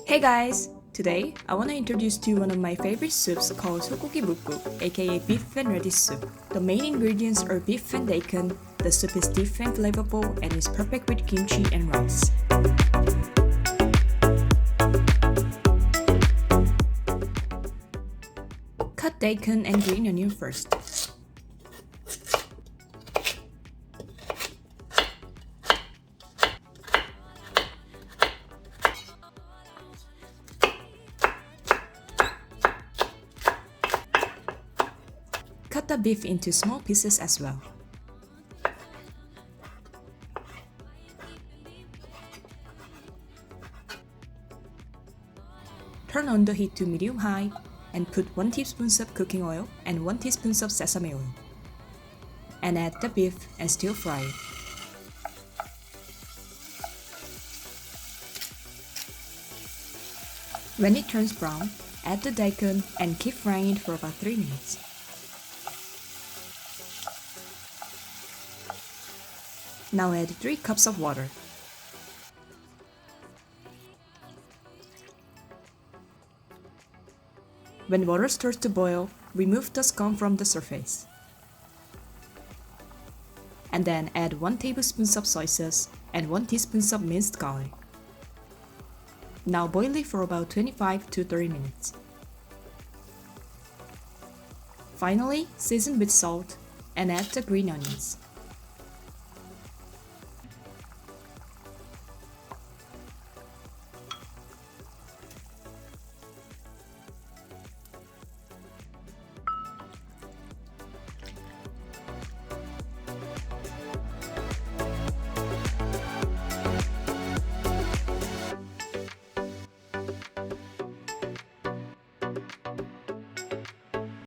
Hey guys! Today, I want to introduce to you one of my favorite soups called sogogi muguk, aka beef and radish soup. The main ingredients are beef and daikon. The soup is deep and flavorful and is perfect with kimchi and rice. Cut daikon and green onion first. Cut the beef into small pieces as well. Turn on the heat to medium-high and put 1 teaspoon of cooking oil and 1 teaspoon of sesame oil. And add the beef and stir fry it. When it turns brown, add the daikon and keep frying it for about 3 minutes. Now add 3 cups of water. When water starts to boil, remove the scum from the surface. And then add 1 tablespoon of soy sauce and 1 teaspoon of minced garlic. Now boil it for about 25 to 30 minutes. Finally, season with salt and add the green onions.